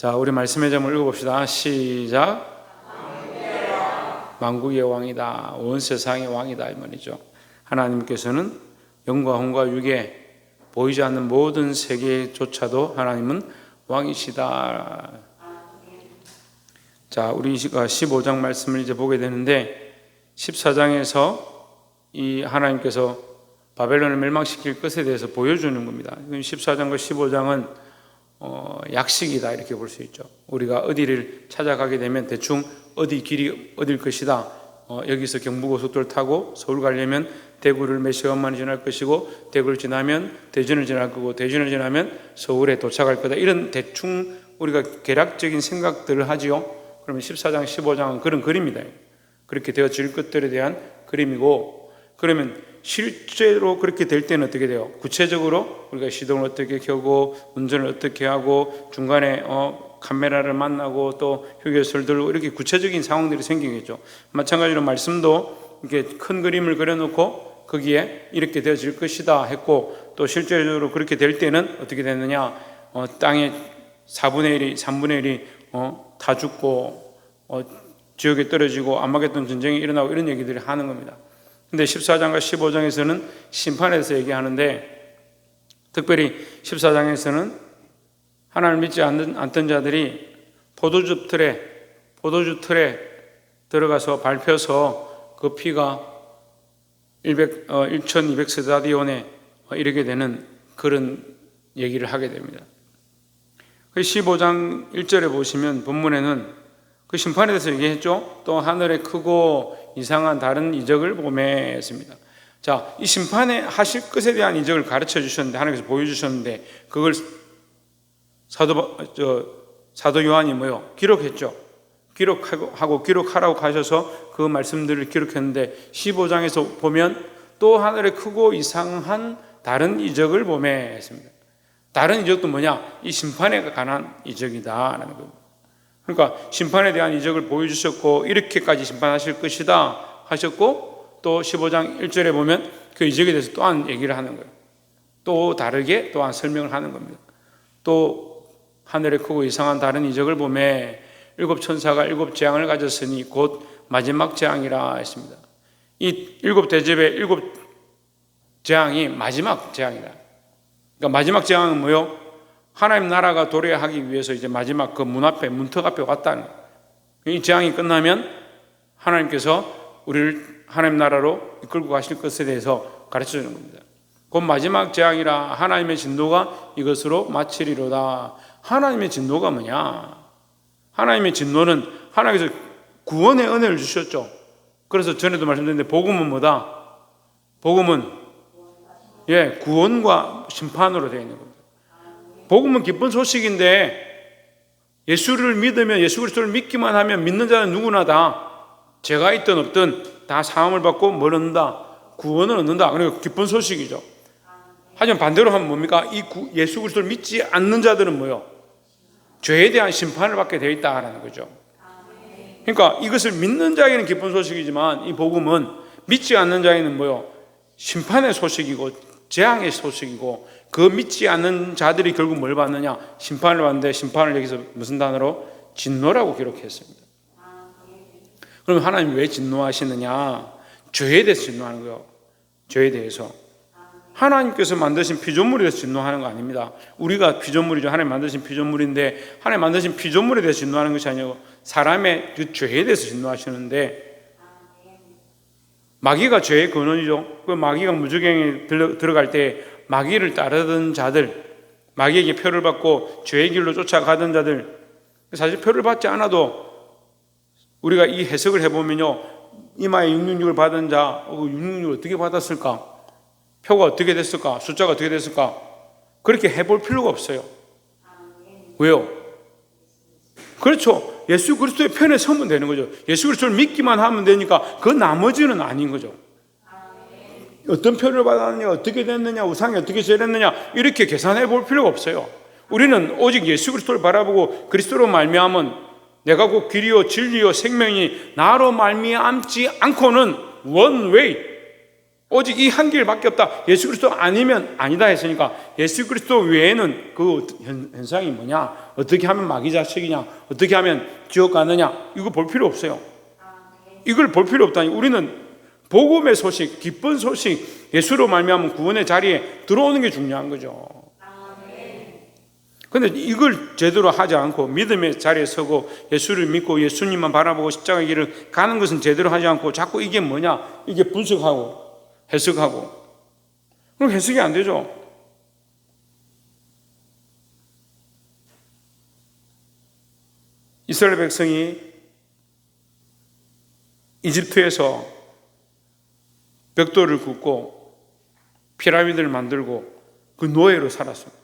자, 우리 말씀의 점을 읽어봅시다. 시작. 만국의 왕이다. 온 세상의 왕이다 이 말이죠. 하나님께서는 영과 혼과 육에 보이지 않는 모든 세계조차도 하나님은 왕이시다. 자, 우리가 15장 말씀을 이제 보게 되는데 14장에서 이 하나님께서 바벨론을 멸망시킬 것에 대해서 보여주는 겁니다. 14장과 15장은 약식이다 이렇게 볼 수 있죠. 우리가 어디를 찾아가게 되면 대충 어디 길이 어딜 것이다. 여기서 경부고속도로를 타고 서울 가려면 대구를 몇 시간 만에 지날 것이고, 대구를 지나면 대전을 지날 거고, 대전을 지나면 서울에 도착할 거다. 이런 대충 우리가 계략적인 생각들을 하지요. 그러면 14장, 15장은 그런 그림이다. 그렇게 되어질 것들에 대한 그림이고, 그러면 실제로 그렇게 될 때는 어떻게 돼요? 구체적으로 우리가 시동을 어떻게 켜고 운전을 어떻게 하고 중간에 카메라를 만나고 또 휴게소를 들고 이렇게 구체적인 상황들이 생기겠죠. 마찬가지로 말씀도 이렇게 큰 그림을 그려놓고 거기에 이렇게 되어질 것이다 했고, 또 실제적으로 그렇게 될 때는 어떻게 됐느냐, 땅의 4분의 1이 3분의 1이 다 죽고 지옥에 떨어지고 아마겟돈 전쟁이 일어나고 이런 얘기들을 하는 겁니다. 근데 14장과 15장에서는 심판에 대해서 얘기하는데, 특별히 14장에서는 하나님을 믿지 않던 자들이 포도주 틀에 들어가서 밟혀서 그 피가 1200스타디온에 이르게 되는 그런 얘기를 하게 됩니다. 15장 1절에 보시면 본문에는 그 심판에 대해서 얘기했죠. 또 하늘에 크고 이상한 다른 이적을 보매 했습니다. 자, 이 심판에 하실 것에 대한 이적을 가르쳐 주셨는데, 하나님께서 보여주셨는데, 그걸 사도 요한이 기록했죠. 기록하라고 하셔서 그 말씀들을 기록했는데, 15장에서 보면 또 하늘에 크고 이상한 다른 이적을 보매 했습니다. 다른 이적도 뭐냐? 이 심판에 관한 이적이다라는 겁니다. 그러니까 심판에 대한 이적을 보여주셨고, 이렇게까지 심판하실 것이다 하셨고, 또 15장 1절에 보면 그 이적에 대해서 또한 얘기를 하는 거예요. 또 다르게 또한 설명을 하는 겁니다. 또 하늘에 크고 이상한 다른 이적을 보매 7천사가 7재앙을 가졌으니 곧 마지막 재앙이라 했습니다. 이 7대접의 7재앙이 마지막 재앙이다. 그러니까 마지막 재앙은 뭐요? 하나님 나라가 도래하기 위해서 이제 마지막 그 문턱 앞에 왔다는 거예요. 이 재앙이 끝나면 하나님께서 우리를 하나님 나라로 이끌고 가실 것에 대해서 가르쳐 주는 겁니다. 곧 마지막 재앙이라 하나님의 진노가 이것으로 마치리로다. 하나님의 진노가 뭐냐? 하나님의 진노는 하나님께서 구원의 은혜를 주셨죠. 그래서 전에도 말씀드렸는데 복음은 뭐다? 복음은 구원과 심판으로 되어 있는 겁니다. 복음은 기쁜 소식인데, 예수를 믿으면, 예수 그리스도를 믿기만 하면 믿는 자는 누구나 다 죄가 있든 없든 다 사함을 받고 뭘 얻는다? 구원을 얻는다. 그러니까 기쁜 소식이죠. 하지만 반대로 하면 뭡니까? 예수 그리스도를 믿지 않는 자들은 뭐요? 죄에 대한 심판을 받게 되어 있다라는 거죠. 그러니까 이것을 믿는 자에게는 기쁜 소식이지만, 이 복음은 믿지 않는 자에게는 뭐요? 심판의 소식이고 재앙의 소식이고, 그 믿지 않는 자들이 결국 뭘 받느냐? 심판을 받는데, 심판을 여기서 무슨 단어로? 진노라고 기록했습니다. 그럼 하나님이 왜 진노하시느냐? 죄에 대해서 진노하는 거예요. 죄에 대해서. 하나님께서 만드신 피조물에 대해서 진노하는 거 아닙니다. 우리가 피조물이죠. 하나님 만드신 피조물인데, 하나님 만드신 피조물에 대해서 진노하는 것이 아니고 사람의 그 죄에 대해서 진노하시는데, 마귀가 죄의 근원이죠. 그 마귀가 무저갱에 들어갈 때 마귀를 따르던 자들, 마귀에게 표를 받고 죄의 길로 쫓아가던 자들, 사실 표를 받지 않아도 우리가 이 해석을 해보면요, 이마에 666을 받은 자, 666을 어떻게 받았을까? 표가 어떻게 됐을까? 숫자가 어떻게 됐을까? 그렇게 해볼 필요가 없어요. 왜요? 그렇죠. 예수 그리스도의 편에 서면 되는 거죠. 예수 그리스도를 믿기만 하면 되니까 그 나머지는 아닌 거죠. 어떤 표를 받았느냐, 어떻게 됐느냐, 우상이 어떻게 저랬느냐, 이렇게 계산해 볼 필요가 없어요. 우리는 오직 예수 그리스도를 바라보고 그리스도로 말미암은 내가 곧 길이요 진리요 생명이 나로 말미암지 않고는 원웨이, 오직 이 한 길밖에 없다. 예수 그리스도 아니면 아니다 했으니까 예수 그리스도 외에는 그 현상이 뭐냐? 어떻게 하면 마귀 자식이냐? 어떻게 하면 지옥 가느냐? 이거 볼 필요 없어요. 이걸 볼 필요 없다니. 우리는 복음의 소식, 기쁜 소식, 예수로 말미암은 구원의 자리에 들어오는 게 중요한 거죠. 그런데 이걸 제대로 하지 않고 믿음의 자리에 서고 예수를 믿고 예수님만 바라보고 십자가의 길을 가는 것은 제대로 하지 않고 자꾸 이게 뭐냐? 이게 분석하고 해석하고, 그럼 해석이 안 되죠. 이스라엘 백성이 이집트에서 벽돌을 굽고 피라미드를 만들고 그 노예로 살았습니다.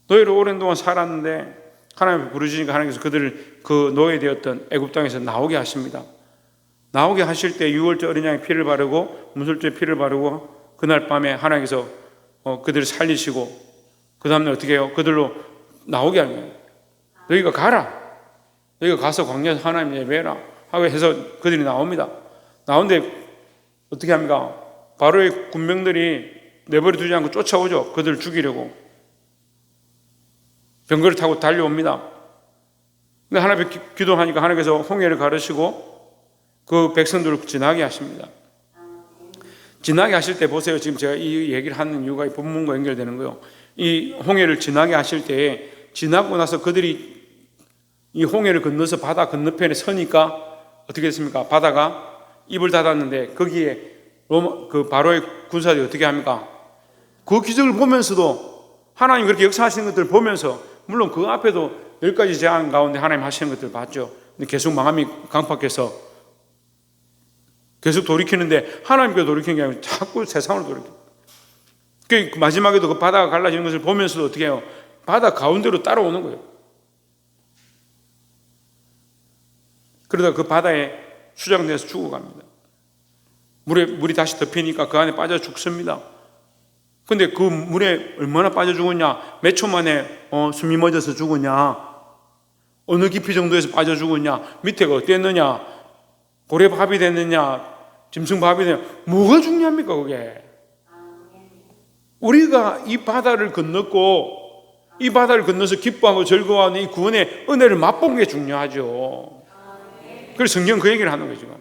노예로 오랜 동안 살았는데 하나님 부르시니까 하나님께서 그들을 그 노예되었던 애굽 땅에서 나오게 하십니다. 나오게 하실 때 6월절 어린 양의 피를 바르고 문설주의 피를 바르고 그날 밤에 하나님께서 그들을 살리시고 그 다음날 어떻게 해요? 그들로 나오게 하는 거예요. 너희가 가라. 너희가 가서 광야에서 하나님 예배해라 하고 해서 그들이 나옵니다. 나오는데 어떻게 합니까? 바로의 군병들이 내버려 두지 않고 쫓아오죠. 그들을 죽이려고. 병거를 타고 달려옵니다. 근데 하나님 기도하니까 하나님께서 홍해를 가르시고 그 백성들을 지나게 하십니다. 지나게 하실 때 보세요. 지금 제가 이 얘기를 하는 이유가 이 본문과 연결되는 거예요. 이 홍해를 지나게 하실 때 지나고 나서 그들이 이 홍해를 건너서 바다 건너편에 서니까 어떻게 됐습니까? 바다가 입을 닫았는데 거기에 그 바로의 군사들이 어떻게 합니까? 그 기적을 보면서도 하나님 그렇게 역사하시는 것들을 보면서 물론 그 앞에도 10가지 재앙 가운데 하나님 하시는 것들을 봤죠. 근데 계속 마음이 강팍해서 계속 돌이키는데 하나님께 돌이키는 게 아니고 자꾸 세상으로 돌이켜요. 마지막에도 그 바다가 갈라지는 것을 보면서도 어떻게 해요? 바다 가운데로 따라오는 거예요. 그러다 그 바다에 수장돼서 죽어갑니다. 물이 다시 덮이니까 그 안에 빠져 죽습니다. 근데 그 물에 얼마나 빠져 죽었냐? 몇 초 만에 숨이 멎어서 죽었냐? 어느 깊이 정도에서 빠져 죽었냐? 밑에가 어땠느냐? 고래밥이 됐느냐? 짐승밥이 됐느냐? 뭐가 중요합니까 그게? 우리가 이 바다를 건넜고 이 바다를 건너서 기뻐하고 즐거워하는 이 구원의 은혜를 맛본 게 중요하죠. 그래서 성경 그 얘기를 하는 거죠.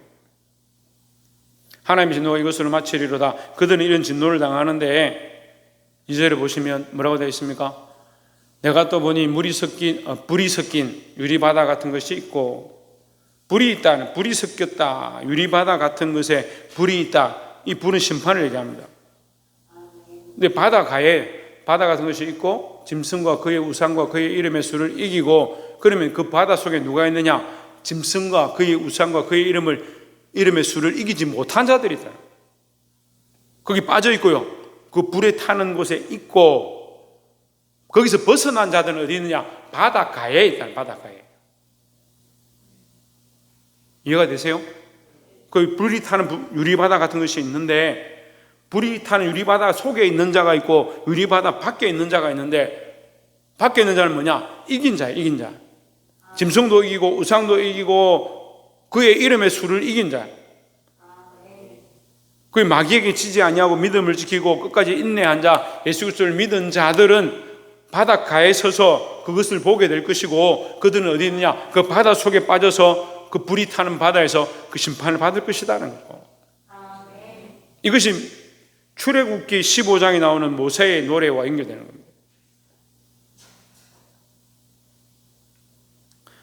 하나님의 진노가 이것으로 마치리로다. 그들은 이런 진노를 당하는데 2절에 보시면 뭐라고 되어 있습니까? 내가 또 보니 불이 섞인 유리바다 같은 것이 있고 불이 있다. 불이 섞였다. 유리바다 같은 것에 불이 있다. 이 불은 심판을 얘기합니다. 근데 바다가에 바다 같은 것이 있고 짐승과 그의 우상과 그의 이름의 수를 이기고, 그러면 그 바다 속에 누가 있느냐? 짐승과 그의 우상과 그의 이름의 수를 이기지 못한 자들이 있다. 거기 빠져 있고요. 그 불에 타는 곳에 있고, 거기서 벗어난 자들은 어디 있느냐? 바닷가에 있다. 바닷가에. 이해가 되세요? 그 불이 타는 유리바다 같은 것이 있는데, 불이 타는 유리바다 속에 있는 자가 있고 유리바다 밖에 있는 자가 있는데, 밖에 있는 자는 뭐냐? 이긴 자예요. 이긴 자. 짐승도 이기고 우상도 이기고 그의 이름의 수를 이긴 자. 그 마귀에게 지지 아니하고 믿음을 지키고 끝까지 인내한 자, 예수 그리스도를 믿은 자들은 바닷가에 서서 그것을 보게 될 것이고, 그들은 어디 있느냐? 그 바다 속에 빠져서 그 불이 타는 바다에서 그 심판을 받을 것이다라는 거죠. 이것이 출애굽기 15장에 나오는 모세의 노래와 연결되는 겁니다.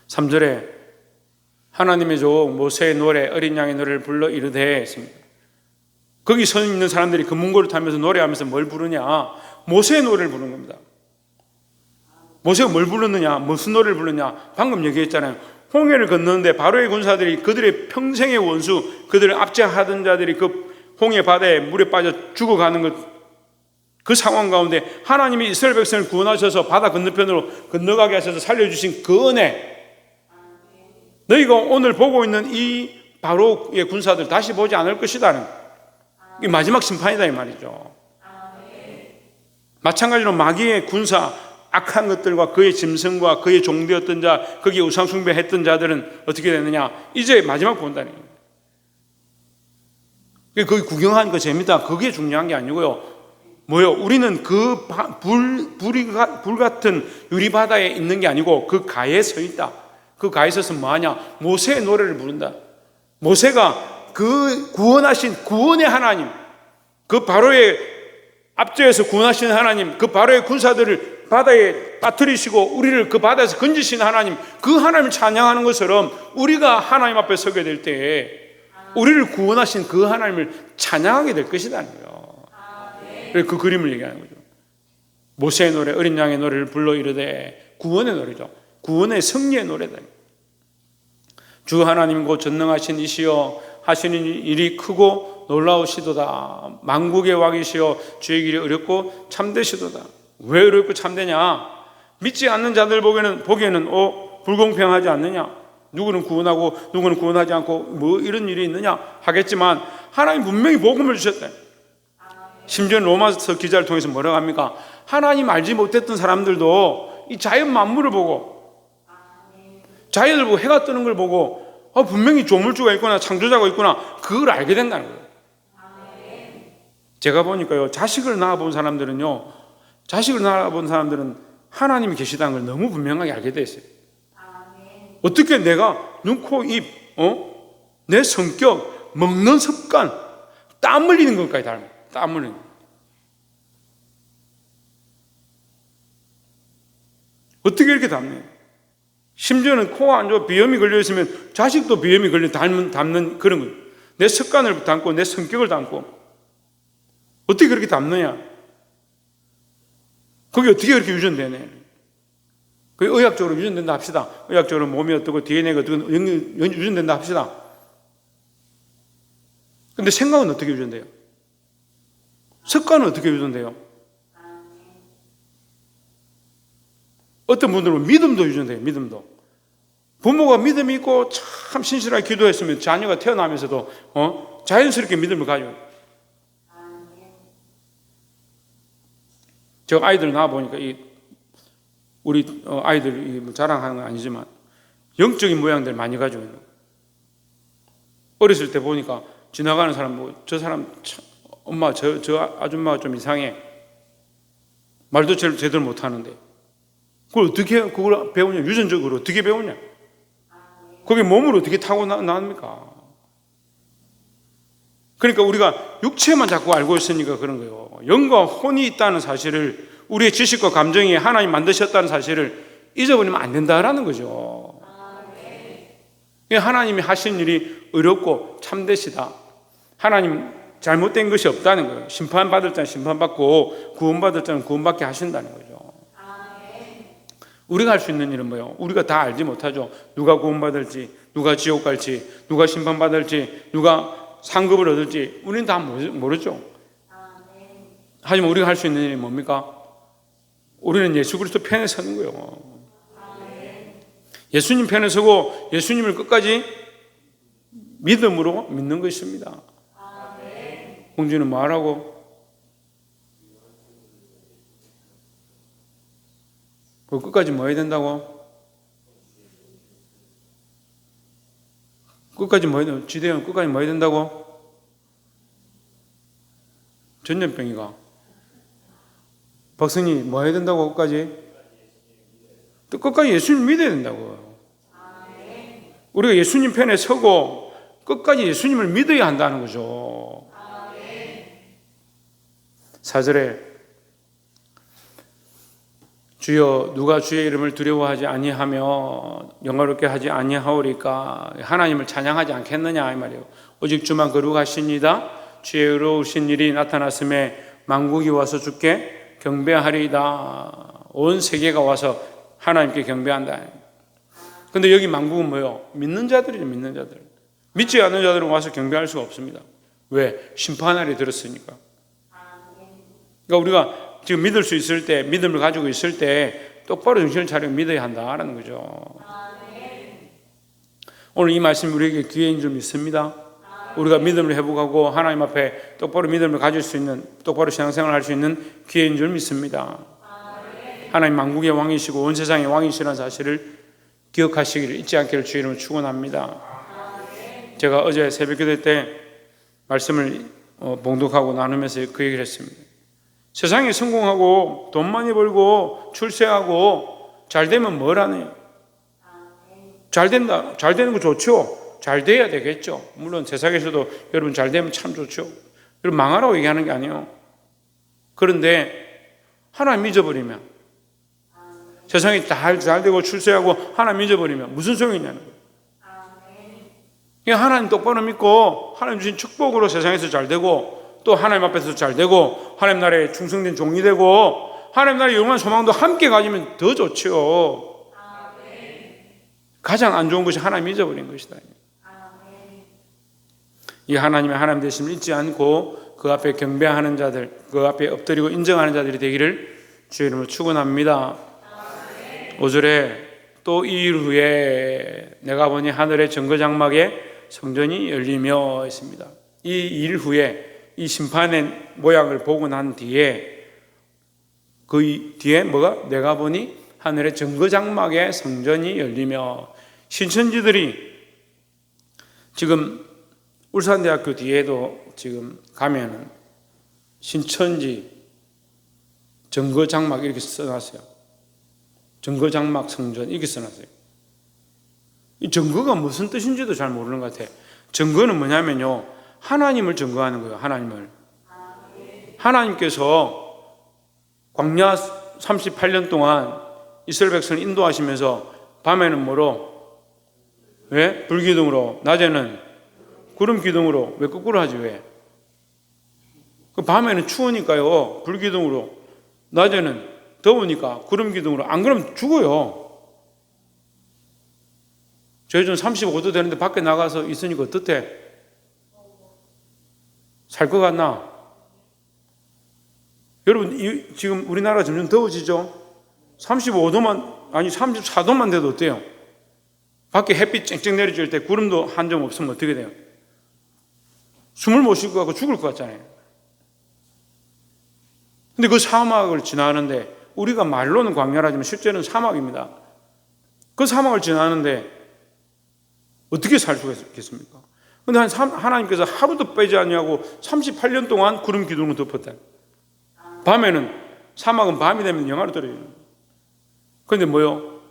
3절에 하나님의 종 모세의 노래, 어린 양의 노래를 불러 이르되 했습니다. 거기 서 있는 사람들이 금문고를 타면서 노래하면서 뭘 부르냐? 모세의 노래를 부르는 겁니다. 모세가 뭘 불렀느냐? 무슨 노래를 불렀냐? 방금 얘기했잖아요. 홍해를 건너는데 바로의 군사들이 그들의 평생의 원수, 그들을 압제하던 자들이 그 홍해 바다에 물에 빠져 죽어가는 것, 그 상황 가운데 하나님이 이스라엘 백성을 구원하셔서 바다 건너편으로 건너가게 하셔서 살려주신 그 은혜, 너희가 오늘 보고 있는 이 바로의 군사들 다시 보지 않을 것이다는, 이 마지막 심판이다 이 말이죠. 마찬가지로 마귀의 군사, 악한 것들과 그의 짐승과 그의 종되었던 자, 거기에 우상숭배했던 자들은 어떻게 되느냐? 이제 마지막 본다는 거예요. 거기 구경하는 거 재밌다. 그게 중요한 게 아니고요. 뭐요? 우리는 그 불 같은 유리바다에 있는 게 아니고 그 가에 서 있다. 그 가에 서서 뭐하냐? 모세의 노래를 부른다. 모세가 그 구원하신 구원의 하나님, 그 바로의 앞쪽에서 구원하신 하나님, 그 바로의 군사들을 바다에 빠뜨리시고 우리를 그 바다에서 건지신 하나님, 그 하나님을 찬양하는 것처럼 우리가 하나님 앞에 서게 될 때에 우리를 구원하신 그 하나님을 찬양하게 될 것이라는 거예요. 그 그림을 얘기하는 거죠. 모세의 노래, 어린 양의 노래를 불러 이르되, 구원의 노래죠. 구원의 승리의 노래다. 주 하나님 곧 전능하신 이시여 하시는 일이 크고 놀라우시도다. 만국의 왕이시여 주의 길이 어렵고 참되시도다. 왜 어렵고 참되냐? 믿지 않는 자들 보기에는 불공평하지 않느냐? 누구는 구원하고 누구는 구원하지 않고 뭐 이런 일이 있느냐 하겠지만, 하나님 분명히 복음을 주셨다. 심지어 로마서 기자를 통해서 뭐라고 합니까? 하나님 알지 못했던 사람들도 이 자연 만물을 보고, 자연을 보고, 해가 뜨는 걸 보고 분명히 조물주가 있구나, 창조자가 있구나, 그걸 알게 된다는 거예요. 제가 보니까요, 자식을 낳아본 사람들은 하나님이 계시다는 걸 너무 분명하게 알게 돼 있어요. 어떻게 내가 눈, 코, 입, 내 성격, 먹는 습관, 땀 흘리는 것까지 닮아요. 땀 흘리는 것. 어떻게 이렇게 닮네요? 심지어는 코가 안 좋아 비염이 걸려있으면 자식도 비염이 걸려 닮는 그런 거예요. 내 습관을 닮고 내 성격을 닮고. 어떻게 그렇게 닮느냐? 그게 어떻게 그렇게 유전되네? 그게 의학적으로 유전된다 합시다. 의학적으로 몸이 어떻고 DNA가 어떻고 유전된다 합시다. 근데 생각은 어떻게 유전돼요? 습관은 어떻게 유전돼요? 어떤 분들은 믿음도 유전돼요. 믿음도. 부모가 믿음이 있고 참 신실하게 기도했으면 자녀가 태어나면서도 자연스럽게 믿음을 가져요. 저 아이들 낳아보니까 우리 아이들 자랑하는 건 아니지만 영적인 모양들 많이 가지고 있는 거예요. 어렸을 때 보니까 지나가는 사람 저 사람 참, 엄마 저 아줌마가 좀 이상해, 말도 제대로 못하는데 그걸 어떻게 그걸 배우냐? 유전적으로 어떻게 배우냐? 그게 몸으로 어떻게 타고 나옵니까? 그러니까 우리가 육체만 자꾸 알고 있으니까 그런 거예요. 영과 혼이 있다는 사실을, 우리의 지식과 감정이 하나님 만드셨다는 사실을 잊어버리면 안 된다라는 거죠. 하나님이 하신 일이 어렵고 참되시다. 하나님 잘못된 것이 없다는 거예요. 심판받을 자는 심판받고 구원받을 자는 구원받게 하신다는 거죠. 우리가 할 수 있는 일은 뭐예요? 우리가 다 알지 못하죠. 누가 구원받을지, 누가 지옥 갈지, 누가 심판받을지, 누가 상급을 얻을지 우리는 다 모르죠. 하지만 우리가 할 수 있는 일이 뭡니까? 우리는 예수 그리스도 편에 서는 거예요. 예수님 편에 서고 예수님을 끝까지 믿음으로 믿는 것입니다. 공주는 뭐하라고? 끝까지 뭐 해야 된다고? 끝까지 뭐 해야 된다고? 지대형 끝까지 뭐 해야 된다고? 전염병이가. 박선이 뭐 해야 된다고? 끝까지? 또 끝까지 예수님 믿어야 된다고. 우리가 예수님 편에 서고 끝까지 예수님을 믿어야 한다는 거죠. 4절에 주여 누가 주의 이름을 두려워하지 아니하며 영화롭게 하지 아니하오리까? 하나님을 찬양하지 않겠느냐 이 말이에요. 오직 주만 거룩하시니이다. 주의 의로우신 일이 나타났음에 만국이 와서 주께 경배하리이다. 온 세계가 와서 하나님께 경배한다. 근데 여기 만국은 뭐예요? 믿는 자들이죠. 믿는 자들. 믿지 않는 자들은 와서 경배할 수가 없습니다. 왜? 심판날이 들었으니까. 그러니까 우리가 지금 믿을 수 있을 때, 믿음을 가지고 있을 때 똑바로 정신을 차리고 믿어야 한다라는 거죠. 오늘 이 말씀이 우리에게 기회인 줄 믿습니다. 우리가 믿음을 회복하고 하나님 앞에 똑바로 믿음을 가질 수 있는, 똑바로 신앙생활을 할 수 있는 기회인 줄 믿습니다. 하나님 만국의 왕이시고 온 세상의 왕이시라는 사실을 기억하시기를 잊지 않기를 주의 이름으로 축원합니다. 제가 어제 새벽기도 때 말씀을 봉독하고 나누면서 그 얘기를 했습니다. 세상에 성공하고 돈 많이 벌고 출세하고 잘 되면 뭘 하네요? 잘 되는 거 좋죠. 잘 돼야 되겠죠. 물론 세상에서도 여러분 잘 되면 참 좋죠. 여러분 망하라고 얘기하는 게 아니에요. 그런데 하나님 잊어버리면, 세상이 잘 되고 출세하고 하나님 잊어버리면 무슨 소용이 있냐는 거예요. 그냥 하나님 똑바로 믿고 하나님 주신 축복으로 세상에서 잘 되고, 또 하나님 앞에서 잘 되고, 하나님 나라에 충성된 종이 되고, 하나님 나라의 영원한 소망도 함께 가지면 더 좋죠. 가장 안 좋은 것이 하나님 잊어버린 것이다. 이 하나님의 하나님 되심을 잊지 않고 그 앞에 경배하는 자들, 그 앞에 엎드리고 인정하는 자들이 되기를 주의 이름으로 축원합니다. 5절에 또 이 일 후에 내가 보니 하늘의 정거장막에 성전이 열리며 있습니다. 이 일 후에, 이 심판의 모양을 보고 난 뒤에, 그 뒤에 뭐가? 내가 보니 하늘의 정거장막에 성전이 열리며, 신천지들이 지금 울산대학교 뒤에도 지금 가면은 신천지 정거장막 이렇게 써놨어요. 정거장막 성전 이렇게 써놨어요. 이 정거가 무슨 뜻인지도 잘 모르는 것 같아요. 정거는 뭐냐면요, 하나님을 정거하는 거예요. 하나님을. 하나님께서 광야 38년 동안 이스라엘 백성을 인도하시면서 밤에는 뭐로? 왜? 불기둥으로, 낮에는 구름 기둥으로. 왜 거꾸로 하지? 왜? 그 밤에는 추우니까요, 불기둥으로. 낮에는 더우니까 구름 기둥으로. 안 그러면 죽어요. 저희 좀 35도 되는데 밖에 나가서 있으니까 어떻대? 살 것 같나? 여러분, 지금 우리나라가 점점 더워지죠? 35도만, 아니 34도만 돼도 어때요? 밖에 햇빛 쨍쨍 내려질 때 구름도 한 점 없으면 어떻게 돼요? 숨을 못 쉴 것 같고 죽을 것 같잖아요. 근데 그 사막을 지나는데, 우리가 말로는 광야라지만 실제는 사막입니다. 그 사막을 지나는데 어떻게 살 수가 있겠습니까? 근데 하나님께서 하루도 빼지 않냐고 38년 동안 구름 기둥을 덮었다. 밤에는, 사막은 밤이 되면 영하로 떨어져요. 그런데 뭐요?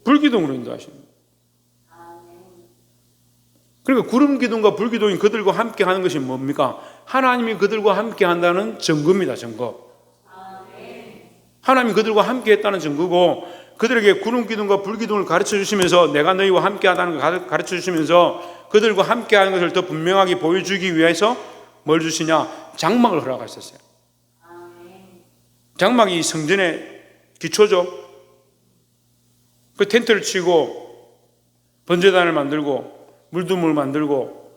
불기둥으로 인도하십니다. 그러니까 구름 기둥과 불기둥이 그들과 함께 하는 것이 뭡니까? 하나님이 그들과 함께 한다는 증거입니다. 증거. 하나님이 그들과 함께 했다는 증거고, 그들에게 구름 기둥과 불기둥을 가르쳐 주시면서 내가 너희와 함께 하다는 걸 가르쳐 주시면서 그들과 함께 하는 것을 더 분명하게 보여주기 위해서 뭘 주시냐? 장막을 허락하셨어요. 장막이 성전의 기초죠. 그 텐트를 치고 번제단을 만들고 물두멍을 만들고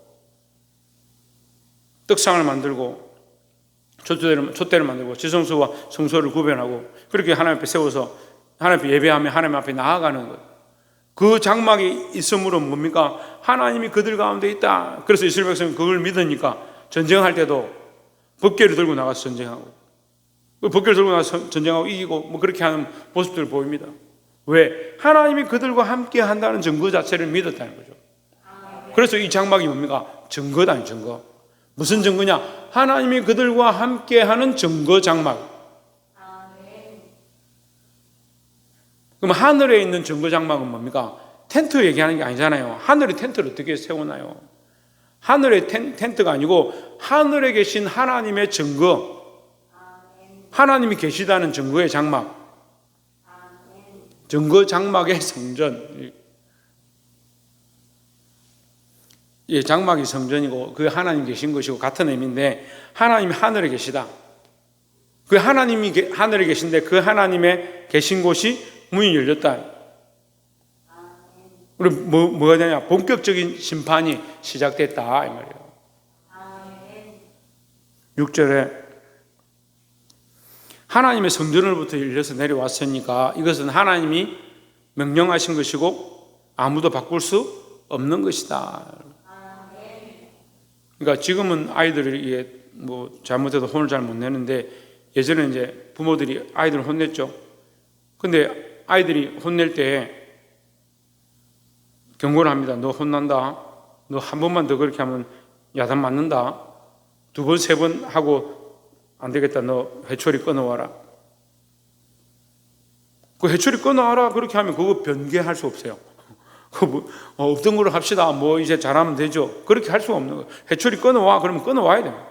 떡상을 만들고 촛대를 만들고 지성소와 성소를 구별하고 그렇게 하나님 앞에 세워서 하나님 앞에 예배하며 하나님 앞에 나아가는 것. 그 장막이 있음으로 뭡니까? 하나님이 그들 가운데 있다. 그래서 이스라엘 백성은 그걸 믿으니까 전쟁할 때도 법궤를 들고 나가서 전쟁하고, 법궤를 들고 나가서 전쟁하고 이기고 뭐 그렇게 하는 모습들을 보입니다. 왜? 하나님이 그들과 함께 한다는 증거 자체를 믿었다는 거죠. 그래서 이 장막이 뭡니까? 증거다. 증거. 무슨 증거냐? 하나님이 그들과 함께 하는 증거 장막. 그럼 하늘에 있는 증거 장막은 뭡니까? 텐트 얘기하는 게 아니잖아요. 하늘에 텐트를 어떻게 세우나요? 하늘의 텐트가 아니고 하늘에 계신 하나님의 증거, 하나님이 계시다는 증거의 장막, 증거 장막의 성전. 예, 장막이 성전이고 그 하나님 계신 것이고 같은 의미인데, 하나님이 하늘에 계시다. 그 하나님이 하늘에 계신데 그 하나님의 계신 곳이 문이 열렸다. 그럼 뭐가 되냐? 본격적인 심판이 시작됐다 이 말이에요. 6절에 하나님의 성전으로부터 열려서 내려왔으니까 이것은 하나님이 명령하신 것이고 아무도 바꿀 수 없는 것이다. 그러니까 지금은 아이들이 뭐 잘못해도 혼을 잘 못 내는데, 예전에 이제 부모들이 아이들을 혼냈죠. 근데 아이들이 혼낼 때 경고를 합니다. 너 혼난다. 너 한 번만 더 그렇게 하면 야단 맞는다. 2번, 3번 하고 안 되겠다. 너 회초리 끊어와라. 그 회초리 끊어와라. 그렇게 하면 그거 변개할 수 없어요. 없던 걸로 합시다. 뭐 이제 잘하면 되죠. 그렇게 할 수가 없는 거예요. 회초리 끊어와. 그러면 끊어와야 됩니다.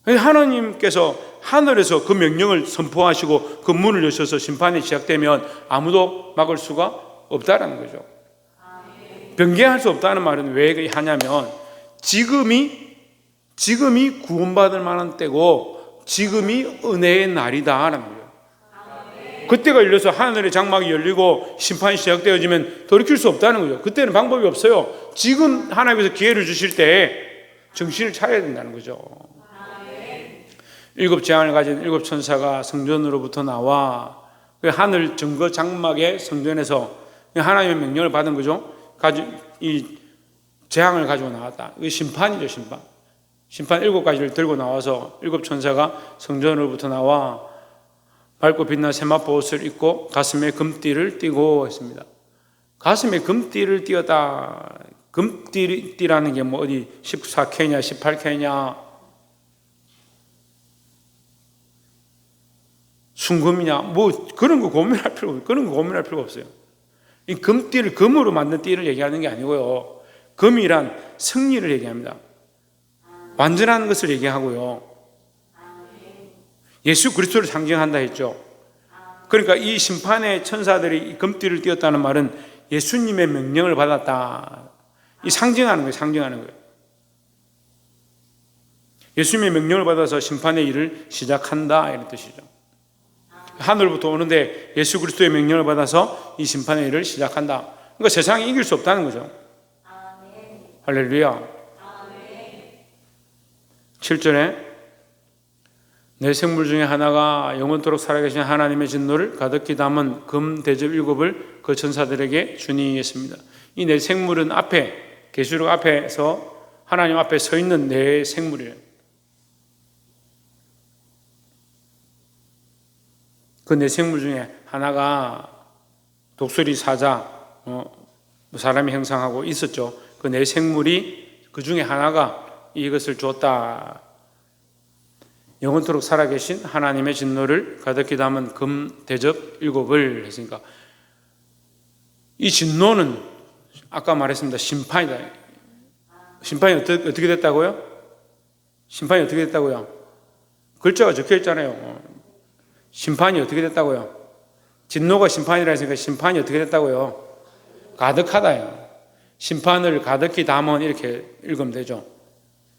하나님께서 하늘에서 그 명령을 선포하시고 그 문을 여셔서 심판이 시작되면 아무도 막을 수가 없다라는 거죠. 변개할 수 없다는 말은 왜 하냐면 지금이 구원받을 만한 때고 지금이 은혜의 날이다라는 거예요. 그때가 열려서 하늘의 장막이 열리고 심판이 시작되어지면 돌이킬 수 없다는 거죠. 그때는 방법이 없어요. 지금 하나님께서 기회를 주실 때 정신을 차려야 된다는 거죠. 7 재앙을 가진 7 천사가 성전으로부터 나와 하늘 증거 장막의 성전에서 하나님의 명령을 받은 거죠. 이 재앙을 가지고 나왔다. 이게 심판이죠, 심판. 심판 7가지를 들고 나와서 7 천사가 성전으로부터 나와 밝고 빛난 세마포 옷을 입고 가슴에 금띠를 띠고 했습니다. 가슴에 금띠를 띠었다. 금띠라는 게 뭐 어디 14K냐 18K냐 순금이냐 뭐 그런 거 고민할 필요가 없어요. 이 금띠를 금으로 만든 띠를 얘기하는 게 아니고요. 금이란 승리를 얘기합니다. 완전한 것을 얘기하고요. 예수 그리스도를 상징한다 했죠. 그러니까 이 심판의 천사들이 금띠를 띄었다는 말은 예수님의 명령을 받았다. 이 상징하는 거예요. 예수님의 명령을 받아서 심판의 일을 시작한다 이런 뜻이죠. 하늘부터 오는데 예수 그리스도의 명령을 받아서 이 심판의 일을 시작한다. 그러니까 세상이 이길 수 없다는 거죠. 할렐루야. 7절에 내 생물 중에 하나가 영원토록 살아계신 하나님의 진노를 가득히 담은 금 대접 7을 그 천사들에게 주니 했습니다. 이 내 생물은 앞에 계시록 앞에서 하나님 앞에 서 있는 내 생물이에요. 그 내 생물 중에 하나가 독수리 사자 사람이 형상하고 있었죠. 그 내 생물이 그 중에 하나가 이것을 줬다. 영원토록 살아계신 하나님의 진노를 가득히 담은 금 대접 7을 했으니까 이 진노는 아까 말했습니다. 심판이다. 심판이 어떻게 됐다고요? 심판이 어떻게 됐다고요? 글자가 적혀 있잖아요. 심판이 어떻게 됐다고요? 진노가 심판이라 했으니까 심판이 어떻게 됐다고요? 가득하다요. 심판을 가득히 담은 이렇게 읽으면 되죠.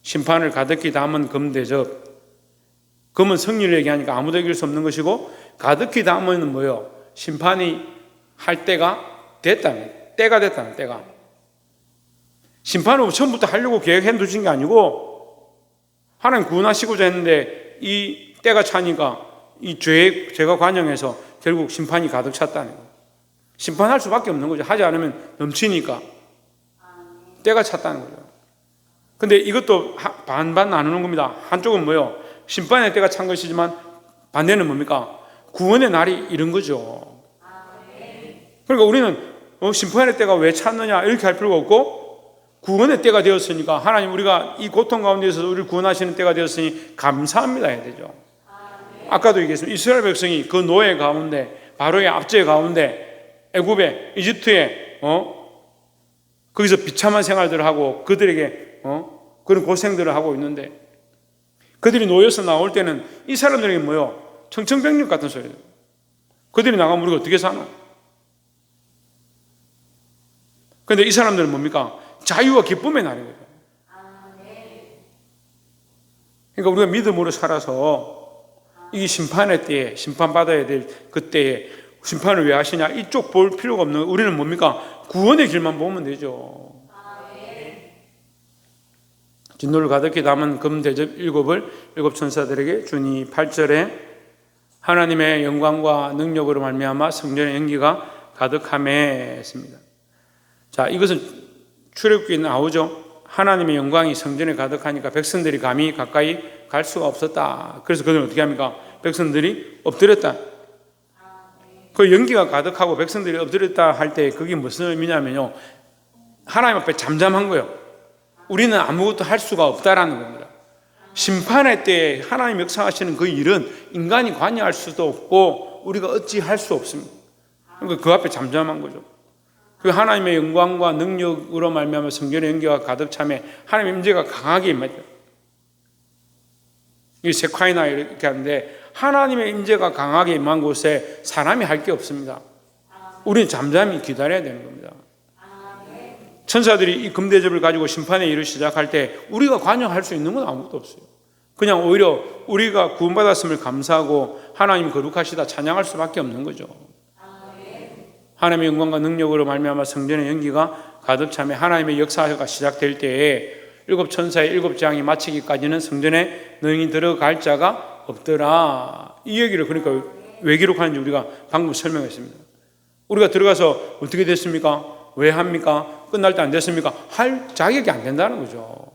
심판을 가득히 담은 금 대접. 금은 승리를 얘기하니까 아무도 이길 수 없는 것이고 가득히 담은 뭐요? 심판이 할 때가 됐다는 때가 됐다는 때가. 심판을 처음부터 하려고 계획해 두신 게 아니고 하나님 구원하시고자 했는데 이 때가 차니까 이 죄가 관영해서 결국 심판이 가득 찼다는 거예요. 심판할 수밖에 없는 거죠. 하지 않으면 넘치니까 때가 찼다는 거죠. 근데 이것도 반반 나누는 겁니다. 한쪽은 뭐요? 심판의 때가 찬 것이지만 반대는 뭡니까? 구원의 날이 이런 거죠. 그러니까 우리는 심판의 때가 왜 찼느냐 이렇게 할 필요가 없고 구원의 때가 되었으니까 하나님 우리가 이 고통 가운데서 우리를 구원하시는 때가 되었으니 감사합니다 해야 되죠. 아까도 얘기했습니다. 이스라엘 백성이 그 노예 가운데 바로의 압제 가운데 애굽에 이집트에 거기서 비참한 생활들을 하고 그들에게 그런 고생들을 하고 있는데 그들이 놓여서 나올 때는 이 사람들에게 뭐요? 청천벽력 같은 소리예요. 그들이 나가면 우리가 어떻게 사나? 그런데 이 사람들은 뭡니까? 자유와 기쁨의 날인 거예요. 그러니까 우리가 믿음으로 살아서 이 심판의 때에 심판받아야 될 그때에 심판을 왜 하시냐? 이쪽 볼 필요가 없는 거예요. 우리는 뭡니까? 구원의 길만 보면 되죠. 진노를 가득히 담은 금 대접 7을 7 천사들에게 주니 8절에 하나님의 영광과 능력으로 말미암아 성전의 연기가 가득함에 했습니다. 자, 이것은 출애굽기에 나오죠. 하나님의 영광이 성전에 가득하니까 백성들이 감히 가까이 갈 수가 없었다. 그래서 그들은 어떻게 합니까? 백성들이 엎드렸다. 그 연기가 가득하고 백성들이 엎드렸다 할 때 그게 무슨 의미냐면요. 하나님 앞에 잠잠한 거예요. 우리는 아무것도 할 수가 없다라는 겁니다. 심판의 때에 하나님 역사하시는 그 일은 인간이 관여할 수도 없고 우리가 어찌 할 수 없습니다. 그러니까 그 앞에 잠잠한 거죠. 그 하나님의 영광과 능력으로 말미암아 성전의 연기가 가득 차며 하나님의 임재가 강하게 임하죠. 이 세콰이나 이렇게 하는데 하나님의 임재가 강하게 임한 곳에 사람이 할 게 없습니다. 우리는 잠잠히 기다려야 되는 겁니다. 천사들이 이 금대접을 가지고 심판의 일을 시작할 때 우리가 관여할 수 있는 건 아무것도 없어요. 그냥 오히려 우리가 구원받았음을 감사하고 하나님 거룩하시다 찬양할 수밖에 없는 거죠. 하나님의 영광과 능력으로 말미암아 성전의 연기가 가득 차며 하나님의 역사가 시작될 때에 일곱 천사의 일곱 재앙이 마치기까지는 성전에 너희 들어갈 자가 없더라. 이 얘기를 그러니까 왜 기록하는지 우리가 방금 설명했습니다. 우리가 들어가서 어떻게 됐습니까? 왜 합니까? 끝날 때 안 됐습니까? 할 자격이 안 된다는 거죠.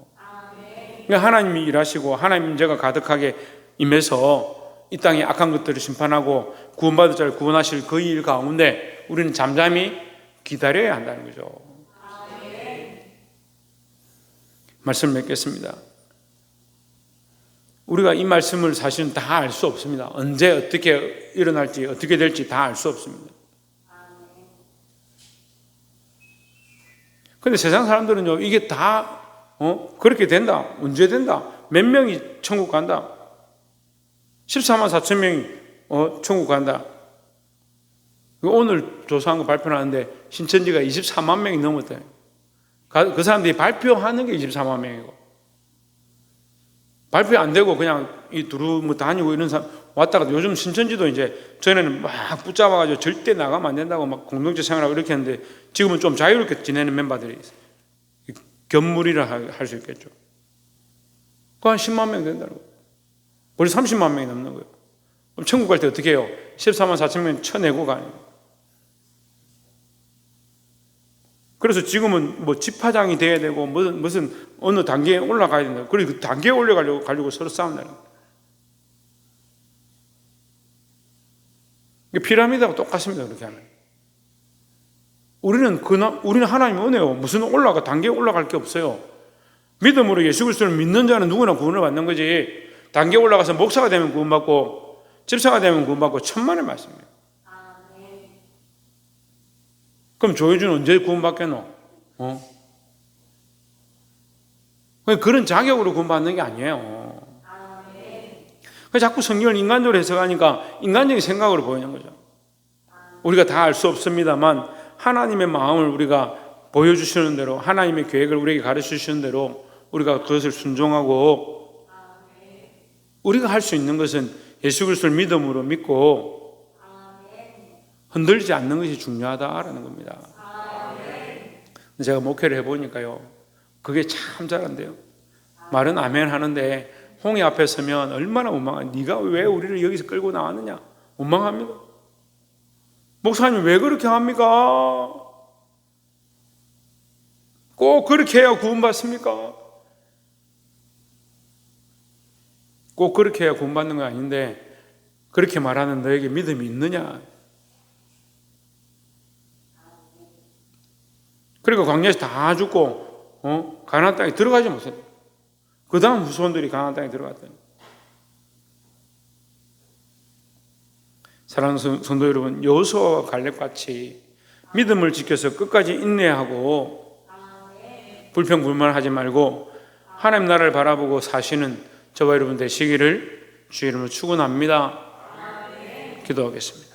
그러니까 하나님이 일하시고 하나님 임재가 가득하게 임해서 이 땅의 악한 것들을 심판하고 구원받을 자를 구원하실 그 일 가운데 우리는 잠잠히 기다려야 한다는 거죠. 말씀을 맺겠습니다. 우리가 이 말씀을 사실은 다 알 수 없습니다. 언제 어떻게 일어날지 어떻게 될지 다 알 수 없습니다. 근데 세상 사람들은요, 이게 다 그렇게 된다, 언제 된다, 몇 명이 천국 간다, 14만 4천 명이 천국 간다. 오늘 조사한 거 발표하는데 신천지가 24만 명이 넘었대. 그 사람들이 발표하는 게 24만 명이고 발표 안 되고 그냥 이 두루 다니고 이런 사람 왔다가 요즘 신천지도 이제 전에는 막 붙잡아가지고 절대 나가면 안 된다고 막 공동체 생활하고 이렇게 했는데 지금은 좀 자유롭게 지내는 멤버들이 있어요. 견물이라 할 수 있겠죠. 그 한 10만 명 된다는 거예요. 우리 30만 명이 넘는 거예요. 그럼 천국 갈 때 어떻게 해요? 14만 4천 명 쳐내고 가는 거예요. 그래서 지금은 뭐 집화장이 돼야 되고 무슨 어느 단계에 올라가야 된다. 그리고 그 단계에 올라가려고 서로 싸운다는 거예요. 피라미드하고 똑같습니다. 그렇게 하면. 우리는 하나님의 은혜요. 무슨 단계에 올라갈 게 없어요. 믿음으로 예수 그리스도를 믿는 자는 누구나 구원을 받는 거지. 단계 올라가서 목사가 되면 구원받고 집사가 되면 구원받고 천만의 말씀이에요. 그럼 조혜주는 언제 구원받겠노? 그런 자격으로 구원받는 게 아니에요. 자꾸 성경을 인간적으로 해석하니까 인간적인 생각으로 보이는 거죠. 우리가 다 알 수 없습니다만 하나님의 마음을 우리가 보여주시는 대로 하나님의 계획을 우리에게 가르치시는 대로 우리가 그것을 순종하고 우리가 할 수 있는 것은 예수 그리스도를 믿음으로 믿고 흔들리지 않는 것이 중요하다라는 겁니다. 제가 목회를 해보니까요, 그게 참 잘한대요. 말은 아멘 하는데 홍해 앞에 서면 얼마나 원망해. 네가 왜 우리를 여기서 끌고 나왔느냐? 원망합니다. 목사님 왜 그렇게 합니까? 꼭 그렇게 해야 구원받습니까? 꼭 그렇게 해야 구원받는 건 아닌데 그렇게 말하는 너에게 믿음이 있느냐? 그리고 광야에서 다 죽고 가나안 땅에 들어가지 못했어요. 그 다음 후손들이 가나안 땅에 들어갔더니. 사랑하는 성도 여러분, 여호수아와 갈렙같이 믿음을 지켜서 끝까지 인내하고 불평불만하지 말고 하나님 나라를 바라보고 사시는 저와 여러분 되시기를 주의 이름으로 축원합니다. 기도하겠습니다.